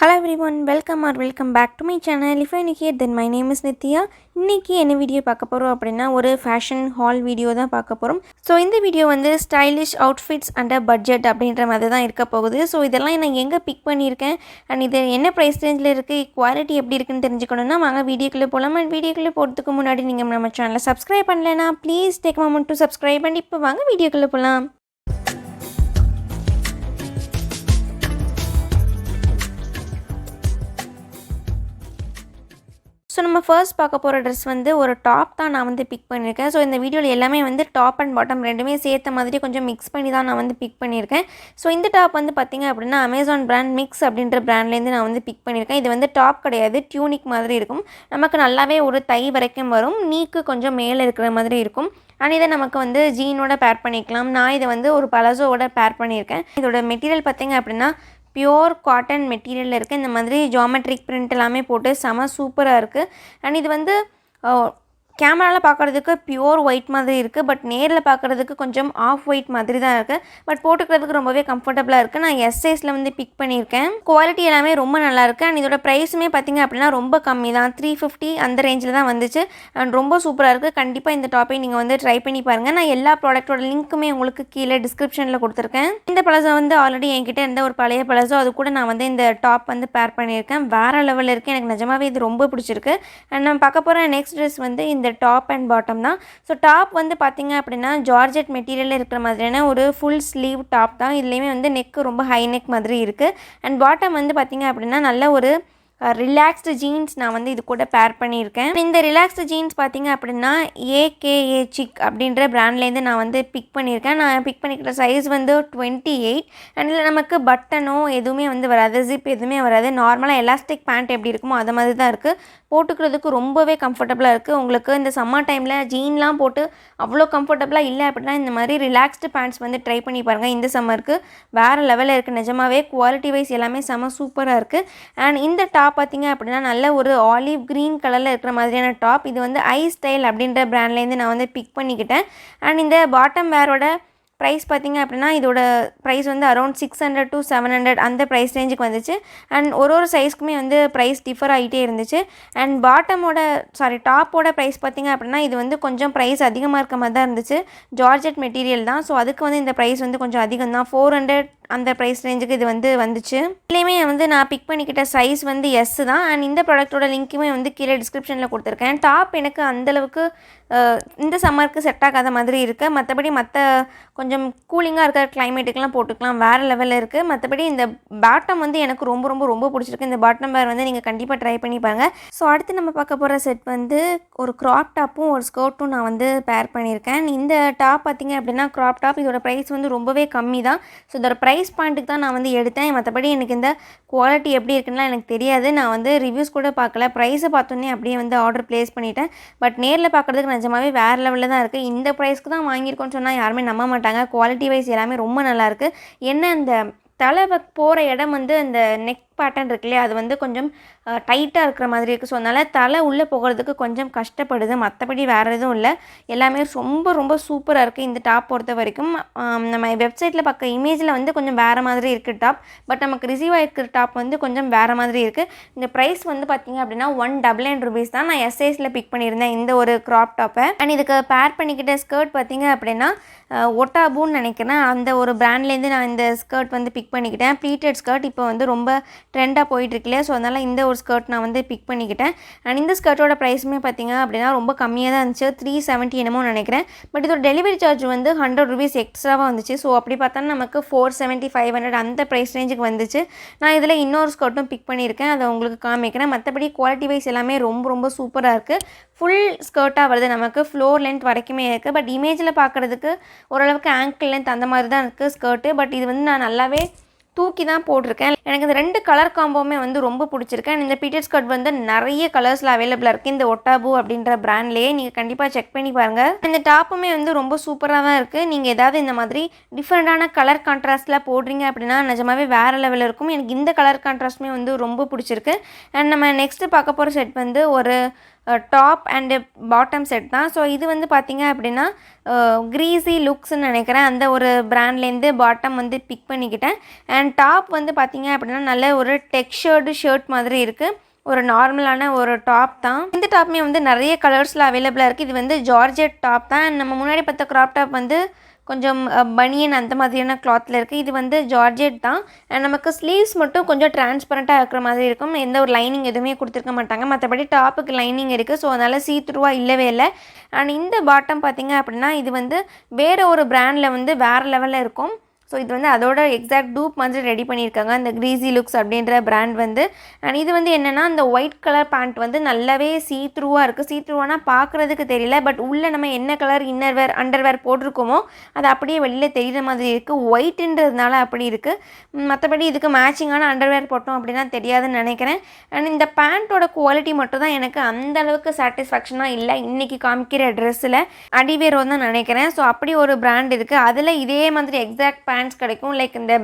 Hello everyone, welcome back to my channel. If you are new here, then my name is Nithya. இன்னைக்கு என்ன video பார்க்க போறோம் அப்படினா ஒரு ஃபேஷன் ஹால் வீடியோ தான் பார்க்க போறோம். சோ இந்த வீடியோ வந்து ஸ்டைலிஷ் அவுட்ஃபிட்ஸ் அண்டர் பட்ஜெட் அப்படின்ற மாதிரி தான் இருக்க போகுது. சோ இதெல்லாம் நான் எங்க பிக் பண்ணியிருக்கேன் அண்ட் இது என்ன பிரைஸ் ரேஞ்சில இருக்கு, குவாலிட்டி எப்படி இருக்குன்னு தெரிஞ்சுக்கணும்னா வாங்க வீடியோக்குள்ள போலாம். அண்ட் வீடியோக்குள்ள போறதுக்கு முன்னாடி நீங்க நம்ம சேனலை சப்ஸ்கிரைப் பண்ணலனா please take a moment to subscribe and இப்போ வாங்க வீடியோக்குள்ள போலாம். ஸோ நம்ம ஃபர்ஸ்ட் பார்க்க போகிற ட்ரெஸ் வந்து ஒரு டாப் தான் நான் வந்து பிக் பண்ணியிருக்கேன். ஸோ இந்த வீடியோவில் எல்லாமே வந்து டாப் அண்ட் பாட்டம் ரெண்டுமே சேர்த்த மாதிரி கொஞ்சம் மிக்ஸ் பண்ணி தான் நான் வந்து பிக் பண்ணியிருக்கேன். ஸோ இந்த டாப் வந்து பார்த்திங்க அப்படின்னா அமேசான் பிராண்ட் மிக்ஸ் அப்படின்ற பிராண்ட்லேருந்து நான் வந்து பிக் பண்ணியிருக்கேன். இது வந்து டாப் கிடையாது, டியூனிக் மாதிரி இருக்கும். நமக்கு நல்லாவே ஒரு தை வரைக்கும் வரும், நீக்கு கொஞ்சம் மேலே இருக்கிற மாதிரி இருக்கும். அண்ட் இதை நமக்கு வந்து ஜீனோட பேர் பண்ணிக்கலாம். நான் இதை வந்து ஒரு பலசோவோட பேர் பண்ணியிருக்கேன். இதோட மெட்டீரியல் பார்த்திங்க அப்படின்னா பியோர் காட்டன் மெட்டீரியலில் இருக்குது. இந்த மாதிரி ஜாமெட்ரிக் பிரிண்ட் எல்லாமே போட்டு செம சூப்பராக இருக்குது. அண்ட் இது வந்து கேமராவில் பார்க்குறதுக்கு பியோர் ஒயிட் மாதிரி இருக்குது, பட் நேரில் பார்க்குறதுக்கு கொஞ்சம் ஆஃப் ஒயிட் மாதிரி தான் இருக்குது. பட் போட்டுக்கிறதுக்கு ரொம்பவே கம்ஃபர்டபுளாக இருக்குது. நான் எஸ் சைஸில் வந்து பிக் பண்ணியிருக்கேன். குவாலிட்டி எல்லாமே ரொம்ப நல்லாயிருக்கு. அண்ட் இதோட ப்ரைஸுமே பார்த்திங்க அப்படின்னா ரொம்ப கம்மி தான், 350 அந்த ரேஞ்சில் தான் வந்துச்சு. அண்ட் ரொம்ப சூப்பராக இருக்குது. கண்டிப்பாக இந்த டாப்பை நீங்கள் வந்து ட்ரை பண்ணி பாருங்கள். நான் எல்லா ப்ராடக்ட்டோட லிங்க்குமே உங்களுக்கு கீழே டிஸ்கிரிப்ஷனில் கொடுத்துருக்கேன். இந்த பலசோ வந்து ஆல்ரெடி என்கிட்ட இருந்த ஒரு பழைய பலசோ, அது கூட நான் வந்து இந்த டாப் வந்து பேர் பண்ணியிருக்கேன். வேறு லெவலில் இருக்குது. எனக்கு நிஜமாவே இது ரொம்ப பிடிச்சிருக்கு. அண்ட் நான் பார்க்க போகிற நெக்ஸ்ட் ட்ரெஸ் வந்து இந்த டாப் அண்ட் பாட்டம் தான். ஸோ டாப் வந்து பார்த்திங்க அப்படின்னா ஜார்ஜெட் மெட்டீரியலில் இருக்கிற மாதிரியான ஒரு ஃபுல் ஸ்லீவ் டாப் தான். இதுலேயுமே வந்து நெக்கு ரொம்ப ஹை நெக் மாதிரி இருக்குது. அண்ட் பாட்டம் வந்து பார்த்திங்க அப்படின்னா நல்ல ஒரு ரிலாக்ஸ்டு ஜீன்ஸ் நான் வந்து இது கூட பேர் பண்ணியிருக்கேன். இந்த ரிலாக்ஸ்டு ஜீன்ஸ் பார்த்திங்க அப்படின்னா ஏகேஏ சிக் அப்படின்ற பிராண்ட்லேருந்து நான் வந்து பிக் பண்ணியிருக்கேன். நான் பிக் பண்ணிக்கிற சைஸ் வந்து 28. அண்ட் இதில் நமக்கு பட்டனோ எதுவுமே வந்து வராது, ஜிப் எதுவுமே வராது. நார்மலாக எலாஸ்டிக் பேண்ட் எப்படி இருக்குமோ அது மாதிரி தான் இருக்குது. போட்டுக்கிறதுக்கு ரொம்பவே கம்ஃபர்டபுளாக இருக்குது. உங்களுக்கு இந்த சம்மர் டைமில் ஜீன்லாம் போட்டு அவ்வளோ கம்ஃபர்டபுளாக இல்லை அப்படின்னா இந்த மாதிரி ரிலாக்ஸ்டு பேண்ட்ஸ் வந்து ட்ரை பண்ணி பாருங்கள். இந்த சம்மருக்கு வேறு லெவலில் இருக்குது. நிஜமாவே குவாலிட்டி வைஸ் எல்லாமே செம சூப்பராக இருக்குது. அண்ட் இந்த டாப் பார்த்திங்க அப்படின்னா நல்ல ஒரு ஆலிவ் க்ரீன் கலரில் இருக்கிற மாதிரியான டாப். இது வந்து ஐ ஸ்டைல் அப்படின்ற பிராண்ட்லேருந்து நான் வந்து பிக் பண்ணிக்கிட்டேன். அண்ட் இந்த பாட்டம் வேரோட ப்ரைஸ் பார்த்திங்க அப்படின்னா இதோட ப்ரைஸ் வந்து அரௌண்ட் 600 to 700 அந்த ப்ரைஸ் ரேஞ்சுக்கு வந்துச்சு. அண்ட் ஒரு சைஸ்க்குமே வந்து ப்ரைஸ் டிஃபர் ஆகிட்டே இருந்துச்சு. அண்ட் டாப்போட ப்ரைஸ் பார்த்திங்க அப்படின்னா இது வந்து கொஞ்சம் ப்ரைஸ் அதிகமாக இருக்க மாதிரி தான் இருந்துச்சு. ஜார்ஜெட் மெட்டீரியல் தான். ஸோ அதுக்கு வந்து இந்த ப்ரைஸ் வந்து கொஞ்சம் அதிகம் தான், 400 அந்த ப்ரைஸ் ரேஞ்சுக்கு இது வந்து வந்துச்சு. இதுலேயுமே வந்து நான் பிக் பண்ணிக்கிட்ட சைஸ் வந்து எஸ் தான். அண்ட் இந்த ப்ராடக்ட்டோட லிங்க்குமே வந்து கீழே டிஸ்கிரிப்ஷனில் கொடுத்துருக்கேன். டாப் எனக்கு அந்தளவுக்கு இந்த சம்மருக்கு செட் ஆகாத மாதிரி இருக்குது. மற்றபடி மற்ற கொஞ்சம் கூலிங்காக இருக்கிற கிளைமேட்டுக்கெலாம் போட்டுக்கலாம், வேறு லெவலில் இருக்குது. மற்றபடி இந்த பாட்டம் வந்து எனக்கு ரொம்ப ரொம்ப ரொம்ப பிடிச்சிருக்கு. இந்த பாட்டம் வேர் வந்து நீங்கள் கண்டிப்பாக ட்ரை பண்ணி பாருங்கள். ஸோ அடுத்து நம்ம பார்க்க போகிற செட் வந்து ஒரு க்ராப் டாப்பும் ஒரு ஸ்கர்ட்டும் நான் வந்து பேர் பண்ணியிருக்கேன். இந்த டாப் பார்த்திங்க அப்படின்னா க்ராப் டாப், இதோட ப்ரைஸ் வந்து ரொம்பவே கம்மி தான். ஸோ இதோட ப்ரைஸ் பாயிண்ட்டுக்கு தான் நான் வந்து எடுத்தேன். மற்றபடி எனக்கு இந்த குவாலிட்டி எப்படி இருக்குன்னா எனக்கு தெரியாது. நான் வந்து ரிவ்யூஸ் கூட பார்க்கல, ப்ரைஸை பார்த்தோன்னே அப்படியே வந்து ஆர்டர் ப்ளேஸ் பண்ணிட்டேன். பட் நேரில் பார்க்குறதுக்கு நிஜமாவே வேறு லெவலில் தான் இருக்குது. இந்த ப்ரைஸ்க்கு தான் வாங்கியிருக்கோன்னு சொன்னால் யாருமே நம்ப மாட்டாங்க. குவாலிட்டி வைஸ் எல்லாமே ரொம்ப நல்லாயிருக்கு. என்ன அந்த தலை போகிற இடம் வந்து அந்த நெக் பேட்டர்ன் இருக்கு இல்லையா, அது வந்து கொஞ்சம் டைட்டாக இருக்கிற மாதிரி இருக்குது. ஸோ அதனால் தலை உள்ளே போகிறதுக்கு கொஞ்சம் கஷ்டப்படுது. மற்றபடி வேறு எதுவும் இல்லை, எல்லாமே ரொம்ப ரொம்ப சூப்பராக இருக்குது. இந்த டாப் பொறுத்த வரைக்கும் நம்ம வெப்சைட்டில் பார்க்க இமேஜில் வந்து கொஞ்சம் வேறு மாதிரி இருக்குது டாப், பட் நமக்கு ரிசீவ் ஆகிருக்கிற டாப் வந்து கொஞ்சம் வேறு மாதிரி இருக்குது. இந்த ப்ரைஸ் வந்து பார்த்திங்க அப்படின்னா 199 rupees தான். நான் எஸ்ஐஸில் பிக் பண்ணியிருந்தேன் இந்த ஒரு க்ராப் டாப்பை. அண்ட் இதுக்கு பேர் பண்ணிக்கிட்ட ஸ்கர்ட் பார்த்திங்க அப்படின்னா ஒட்டாபூன்னு நினைக்கிறேன், அந்த ஒரு பிராண்ட்லேருந்து நான் இந்த ஸ்கர்ட் வந்து பிக் பண்ணிக்கிட்டேன். ப்ளீட்டட் ஸ்கர்ட் இப்போ வந்து ரொம்ப ட்ரெண்டாக போயிட்டுருக்கு இல்லையா, ஸோ அதனால் இந்த ஒரு ஸ்கர்ட் நான் வந்து பிக் பண்ணிக்கிட்டேன். அண்ட் இந்த ஸ்கர்ட்டோட ப்ரைஸுமே பார்த்திங்க அப்படின்னா ரொம்ப கம்மியாக தான் இருந்துச்சு, 370 என்னமோ நினைக்கிறேன். பட் இதோட டெலிவரி சார்ஜ் வந்து 100 rupees எக்ஸ்ட்ராவாக வந்துச்சு. ஸோ அப்படி பார்த்தா நமக்கு 470 500 அந்த ப்ரைஸ் ரேஞ்சுக்கு வந்துச்சு. நான் இதில் இன்னொரு ஸ்கர்ட்டும் பிக் பண்ணியிருக்கேன், அதை உங்களுக்கு காமிக்கிறேன். மற்றபடி குவாலிட்டி வைஸ் எல்லாமே ரொம்ப ரொம்ப சூப்பராக இருக்குது. ஃபுல் ஸ்கர்ட்டாக வருது, நமக்கு ஃப்ளோர் லென்த் வரைக்குமே இருக்குது. பட் இமேஜில் பார்க்குறதுக்கு ஓரளவுக்கு ஆங்கிள் லென்த் அந்த மாதிரி தான் இருக்குது ஸ்கர்ட்டு. பட் இது வந்து நான் நல்லாவே தூக்கி தான் போட்டிருக்கேன். எனக்கு இந்த 2 கலர் காம்போவுமே வந்து ரொம்ப பிடிச்சிருக்கேன். இந்த பீட்டர் ஸ்கர்ட் வந்து நிறைய கலர்ஸில் அவைலபிளாக இருக்குது இந்த ஒட்டாபூ அப்படின்ற பிராண்ட்லேயே. நீங்கள் கண்டிப்பாக செக் பண்ணி பாருங்கள். இந்த டாப்புமே வந்து ரொம்ப சூப்பராக தான் இருக்குது. நீங்கள் ஏதாவது இந்த மாதிரி டிஃப்ரெண்ட்டான கலர் கான்ட்ராஸ்ட்டில் போடுறீங்க அப்படின்னா நிஜமாவே வேறு லெவலில் இருக்கும். எனக்கு இந்த கலர் கான்ட்ராஸ்ட்டுமே வந்து ரொம்ப பிடிச்சிருக்கு. அண்ட் நம்ம நெக்ஸ்ட்டு பார்க்க போகிற செட் வந்து ஒரு டாப் அண்டு பாட்டம் செட் தான். ஸோ இது வந்து பார்த்திங்க அப்படின்னா க்ரீஸி லுக்ஸ்ன்னு நினைக்கிறேன், அந்த ஒரு பிராண்ட்லேருந்து பாட்டம் வந்து பிக் பண்ணிக்கிட்டேன். அண்ட் டாப் வந்து பார்த்திங்க அப்படின்னா நல்ல ஒரு டெக்ஸ்சர்டு ஷர்ட் மாதிரி இருக்குது. ஒரு நார்மலான ஒரு டாப் தான். இந்த டாப்புமே வந்து நிறைய கலர்ஸில் அவைலபிளாக இருக்குது. இது வந்து ஜார்ஜெட் டாப் தான். நம்ம முன்னாடி பார்த்த க்ராப் டாப் வந்து கொஞ்சம் பனியன் அந்த மாதிரியான கிளாத்தில் இருக்குது. இது வந்து ஜார்ஜெட் தான். நமக்கு ஸ்லீவ்ஸ் மட்டும் கொஞ்சம் டிரான்ஸ்பரண்ட்டாக இருக்கிற மாதிரி இருக்கும். எந்த ஒரு லைனிங் எதுவுமே கொடுத்துருக்க மாட்டாங்க. மற்றபடி டாப்புக்கு லைனிங் இருக்குது. ஸோ அதனால் சீத்ரூவாக இல்லவே இல்லை. அண்ட் இந்த பாட்டம் பார்த்திங்க அப்படின்னா இது வந்து வேறு ஒரு பிராண்டில் வந்து வேறு லெவலில் இருக்கும். ஸோ இது வந்து அதோட எக்ஸாக்ட் டூப் மாதிரி ரெடி பண்ணியிருக்காங்க அந்த க்ரீஸி லுக்ஸ் அப்படின்ற பிராண்ட் வந்து. அண்ட் இது வந்து என்னென்னா இந்த ஒயிட் கலர் பேண்ட் வந்து நல்லாவே சீத்ரூவாக இருக்குது. சீத்ரூவானா பார்க்குறதுக்கு தெரியல, பட் உள்ளே நம்ம என்ன கலர் இன்னர்வேர் அண்டர்வேர் போட்டிருக்கோமோ அது அப்படியே வெளியில் தெரிகிற மாதிரி இருக்குது. ஒயிட்டுன்றதுனால அப்படி இருக்குது. மற்றபடி இதுக்கு மேட்சிங்கான அண்டர்வேர் போட்டோம் அப்படின்னா தெரியாதுன்னு நினைக்கிறேன். அண்ட் இந்த பேண்ட்டோட குவாலிட்டி மட்டும் தான் எனக்கு அந்த அளவுக்கு சாட்டிஸ்ஃபேக்ஷனாக இல்லை இன்றைக்கி காமிக்கிற ட்ரெஸ்ஸில். அடிவேரோ தான் நினைக்கிறேன். ஸோ அப்படி ஒரு பிராண்ட் இருக்குது. அதில் இதே மாதிரி எக்ஸாக்ட் பேண்ட்ஸ் கிடைக்கும். லைக் இந்த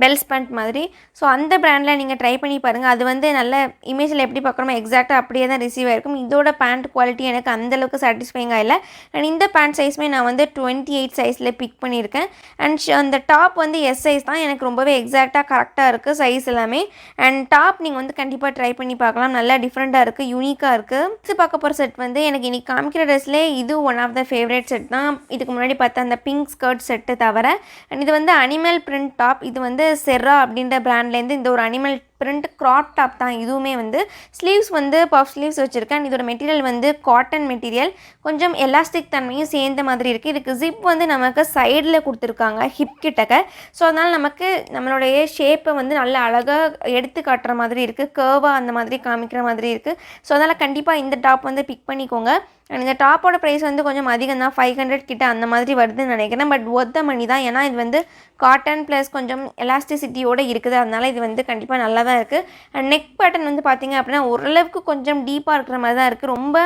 பெல்ஸ் பேண்ட் மாதிரி. ஸோ அந்த பிராண்டில் நீங்கள் ட்ரை பண்ணி பாருங்கள். அது வந்து நல்ல இமேஜில் எப்படி பார்க்குறோமோ எக்ஸாக்டாக அப்படியே தான் ரிசீவ் ஆகிருக்கும். இதோட பேண்ட் குவாலிட்டி எனக்கு அந்தளவுக்கு சாட்டிஸ்ஃபைங்காக இல்லை. அண்ட் இந்த பேண்ட் சைஸுமே நான் வந்து 28 சைஸில் பிக் பண்ணியிருக்கேன். அண்ட் அந்த டாப் வந்து எஸ் சைஸ் தான். எனக்கு ரொம்பவே எக்ஸாக்டாக கரெக்டாக இருக்குது சைஸ் எல்லாமே. அண்ட் டாப் நீங்கள் வந்து கண்டிப்பாக ட்ரை பண்ணி பார்க்கலாம். நல்லா டிஃப்ரெண்ட்டாக இருக்குது, யூனிக்காக இருக்குது. நெக்ஸ்ட் பார்க்க போகிற செட் வந்து எனக்கு இன்றைக்கி காமிக்கிற ட்ரெஸ்லேயே இது one of the favourite set தான். இதுக்கு முன்னாடி பார்த்த அந்த பிங்க் ஸ்கர்ட் செட்டு தவிர. அண்ட் இது வந்து அனிமல் பிரிண்ட் டாப். இது வந்து செர்ரா அப்படின்ற பிராண்ட்லேருந்து இந்த ஒரு அனிமல் பிரிண்ட் க்ராப் டாப் தான். இதுவுமே வந்து ஸ்லீவ்ஸ் வந்து பஃப் ஸ்லீவ்ஸ் வச்சுருக்கேன். இதோட மெட்டீரியல் வந்து காட்டன் மெட்டீரியல். கொஞ்சம் எலாஸ்டிக் தன்மையும் சேர்ந்த மாதிரி இருக்குது. இதுக்கு ஜிப் வந்து நமக்கு சைடில் கொடுத்துருக்காங்க ஹிப் கிட்டக்க. ஸோ அதனால் நமக்கு நம்மளுடைய ஷேப்பை வந்து நல்லா அழகாக எடுத்து காட்டுற மாதிரி இருக்குது. கர்வாக அந்த மாதிரி காமிக்கிற மாதிரி இருக்குது. ஸோ அதனால் கண்டிப்பாக இந்த டாப் வந்து பிக் பண்ணிக்கோங்க. அண்ட் இந்த டாப்போட ப்ரைஸ் வந்து கொஞ்சம் அதிகம் தான், 500 கிட்ட அந்த மாதிரி வருதுன்னு நினைக்கிறேன். பட் ஒர்த் த மணி தான். ஏன்னா இது வந்து காட்டன் ப்ளஸ் கொஞ்சம் எலாஸ்டிசிட்டியோடு இருக்குது. அதனால் இது வந்து கண்டிப்பாக நல்லா தான் இருக்குது. அண்ட் நெக் பேட்டர்ன் வந்து பார்த்திங்க அப்படின்னா ஓரளவுக்கு கொஞ்சம் டீப்பாக இருக்கிற மாதிரி தான் இருக்குது. ரொம்ப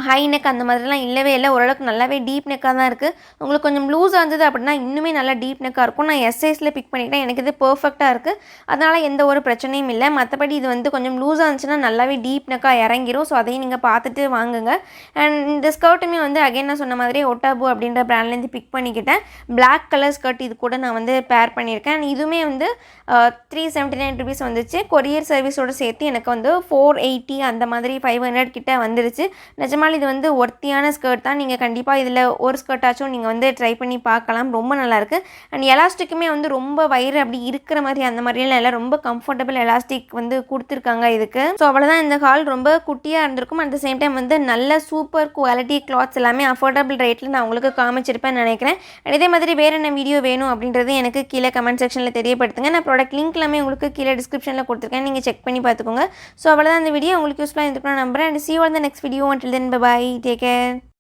ஹை நெக் அந்த மாதிரிலாம் இல்லவே இல்லை. ஓரளவுக்கு நல்லாவே டீப் நெக்காக தான் இருக்குது. உங்களுக்கு கொஞ்சம் லூஸாக இருந்தது அப்படின்னா இன்னுமே நல்லா டீப் நெக்காக இருக்கும். நான் எஸ் சைஸில் பிக் பண்ணிக்கிட்டேன். எனக்கு இது பர்ஃபெக்டாக இருக்குது. அதனால் எந்த ஒரு பிரச்சனையும் இல்லை. மற்றபடி இது வந்து கொஞ்சம் லூஸாக இருந்துச்சுன்னா நல்லாவே டீப் நெக்காக இறங்கிரும். ஸோ அதையும் நீங்கள் பார்த்துட்டு வாங்குங்க. அண்ட் இந்த ஸ்கர்ட்டுமே வந்து அகைன் நான் சொன்ன மாதிரி ஒட்டாபு அப்படின்ற பிராண்ட்லேருந்து பிக் பண்ணிக்கிட்டேன். பிளாக் கலர் ஸ்கர்ட் இது கூட நான் வந்து பேர் பண்ணியிருக்கேன். அண்ட் இதுவுமே வந்து 379 ருபீஸ் வந்துச்சு. கொரியர் சர்வீஸோடு சேர்த்து எனக்கு வந்து 480 அந்த மாதிரி 500 கிட்ட வந்துருச்சு. நிஜமாலே இது வந்து ஒர்த்தியான ஸ்கர்ட் தான். நீங்கள் கண்டிப்பாக இதில் ஒரு ஸ்கர்ட்டாச்சும் நீங்கள் வந்து ட்ரை பண்ணி பார்க்கலாம். ரொம்ப நல்லாயிருக்கு. அண்ட் எலாஸ்டிக்குமே வந்து ரொம்ப வயிறு அப்படி இருக்கிற மாதிரி அந்த மாதிரியெல்லாம் இல்லை. ரொம்ப கம்ஃபர்டபுள் எலாஸ்டிக் வந்து கொடுத்துருக்காங்க இதுக்கு. ஸோ அவ்வளோதான். இந்த ஹால் ரொம்ப குட்டியாக இருந்திருக்கும். அட் த சேம் டைம் வந்து நல்ல சூப்பர் குவாலிட்டி கிளாத்ஸ் எல்லாமே அஃபோர்டபுள் ரேட்டில் நான் உங்களுக்கு காமிச்சிருப்பேன்னு நினைக்கிறேன். அண்ட் இதே மாதிரி வேறு என்ன வீடியோ வேணும் அப்படின்றது எனக்கு கீழே கமெண்ட் செக்ஷனில் தெரியப்படுத்துங்க. நான் ப்ராடக்ட் லிங்க் எல்லாமே உங்களுக்கு கீழே டிஸ்கிரிப்ஷனில் கொடுத்துருக்கேன். நீங்கள் செக் பண்ணி பார்த்துக்கோங்க. ஸோ அவ்வளோதான். இந்த வீடியோ உங்களுக்கு யூஸ்ஃபுல்லாக இருந்திருக்கும் நம்புறேன். And see you on the next video. Until then, bye bye. Take care.